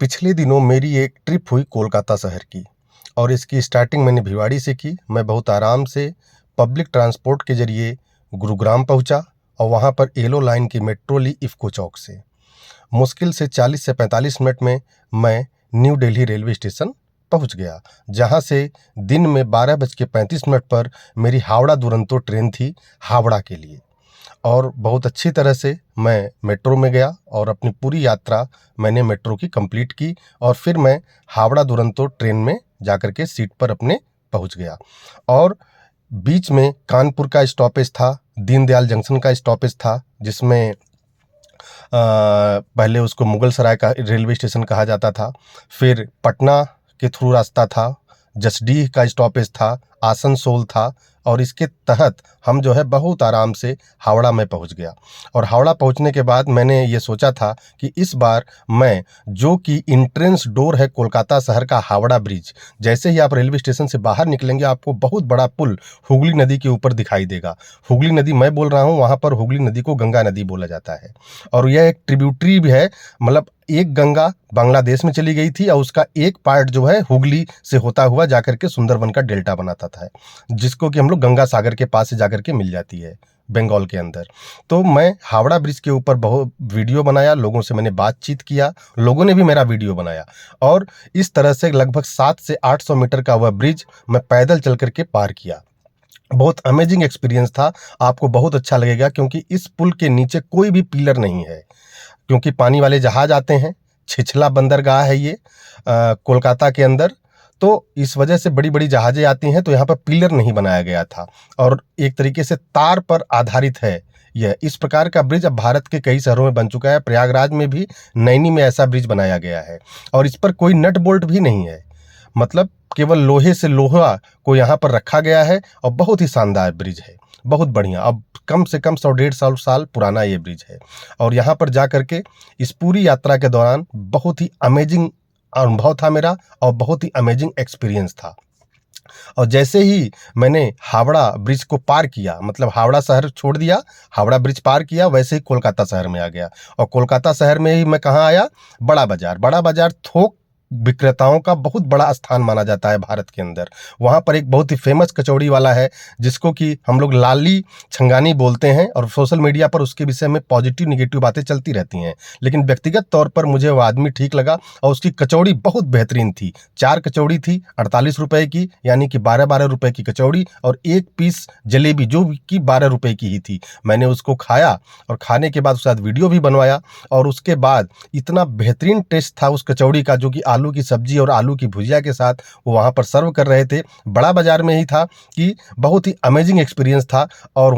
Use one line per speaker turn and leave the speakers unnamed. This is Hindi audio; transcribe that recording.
पिछले दिनों मेरी एक ट्रिप हुई कोलकाता शहर की और इसकी स्टार्टिंग मैंने भिवाड़ी से की। मैं बहुत आराम से पब्लिक ट्रांसपोर्ट के ज़रिए गुरुग्राम पहुंचा और वहां पर येलो लाइन की मेट्रो ली इफ़्को चौक से। मुश्किल से 40 से 45 मिनट में मैं न्यू दिल्ली रेलवे स्टेशन पहुंच गया, जहां से दिन में 12:35 पर मेरी हावड़ा दुरंतो ट्रेन थी हावड़ा के लिए। और बहुत अच्छी तरह से मैं मेट्रो में गया और अपनी पूरी यात्रा मैंने मेट्रो की कंप्लीट की और फिर मैं हावड़ा दुरंतो ट्रेन में जाकर के सीट पर अपने पहुंच गया। और बीच में कानपुर का स्टॉपेज था, दीनदयाल जंक्शन का स्टॉपेज था, जिसमें पहले उसको मुगल सराय का रेलवे स्टेशन कहा जाता था। फिर पटना के थ्रू रास्ता था, जसडीह का स्टॉपेज था, आसनसोल था और इसके तहत हम जो है बहुत आराम से हावड़ा में पहुंच गया। और हावड़ा पहुंचने के बाद मैंने ये सोचा था कि इस बार मैं जो कि इंट्रेंस डोर है कोलकाता शहर का हावड़ा ब्रिज, जैसे ही आप रेलवे स्टेशन से बाहर निकलेंगे आपको बहुत बड़ा पुल हुगली नदी के ऊपर दिखाई देगा। हुगली नदी मैं बोल रहा हूँ, वहाँ पर हुगली नदी को गंगा नदी बोला जाता है और यह एक ट्रिब्यूटरी भी है। मतलब एक गंगा बांग्लादेश में चली गई थी और उसका एक पार्ट जो है हुगली से होता हुआ जाकर के सुंदरबन का डेल्टा बनाता था, जिसको कि हम लोग गंगा सागर के पास से जाकर के मिल जाती है बंगाल के अंदर। तो मैं हावड़ा ब्रिज के ऊपर बहुत वीडियो बनाया, लोगों से मैंने बातचीत किया, लोगों ने भी मेरा वीडियो बनाया और इस तरह से लगभग 700 से 800 मीटर का वह ब्रिज मैं पैदल चल करके पार किया। बहुत अमेजिंग एक्सपीरियंस था, आपको बहुत अच्छा लगेगा क्योंकि इस पुल के नीचे कोई भी पिलर नहीं है, क्योंकि पानी वाले जहाज आते हैं। छिछला बंदरगाह है ये कोलकाता के अंदर, तो इस वजह से बड़ी बड़ी जहाज़ें आती हैं, तो यहाँ पर पिलर नहीं बनाया गया था और एक तरीके से तार पर आधारित है यह। इस प्रकार का ब्रिज अब भारत के कई शहरों में बन चुका है, प्रयागराज में भी, नैनी में ऐसा ब्रिज बनाया गया है और इस पर कोई नट बोल्ट भी नहीं है, मतलब केवल लोहे से लोहा को यहाँ पर रखा गया है और बहुत ही शानदार ब्रिज है, बहुत बढ़िया। अब कम से कम 100-150 साल पुराना ये ब्रिज है और यहाँ पर जा कर के इस पूरी यात्रा के दौरान बहुत ही अमेजिंग अनुभव था मेरा और बहुत ही अमेजिंग एक्सपीरियंस था। और जैसे ही मैंने हावड़ा ब्रिज को पार किया, मतलब हावड़ा शहर छोड़ दिया, हावड़ा ब्रिज पार किया, वैसे ही कोलकाता शहर में आ गया और कोलकाता शहर में ही मैं कहाँ आया, बड़ा बाजार। बड़ा बाजार थोक विक्रेताओं का बहुत बड़ा स्थान माना जाता है भारत के अंदर। वहाँ पर एक बहुत ही फेमस कचौड़ी वाला है, जिसको कि हम लोग लाली छंगानी बोलते हैं और सोशल मीडिया पर उसके विषय में पॉजिटिव निगेटिव बातें चलती रहती हैं, लेकिन व्यक्तिगत तौर पर मुझे वो आदमी ठीक लगा और उसकी कचौड़ी बहुत बेहतरीन थी। 4 कचौड़ी थी 48 रुपए की, यानी कि 12-12 रुपए की कचौड़ी और एक पीस जलेबी जो कि 12 रुपए की ही थी। मैंने उसको खाया और खाने के बाद उसके साथ वीडियो भी बनवाया और उसके बाद इतना बेहतरीन टेस्ट था उस कचौड़ी का, जो कि आलू की सब्जी और आलू की भुजिया के साथ वो वहाँ पर सर्व कर रहे थे। बड़ा बाजार में ही था कि बहुत ही अमेजिंग एक्सपीरियंस था और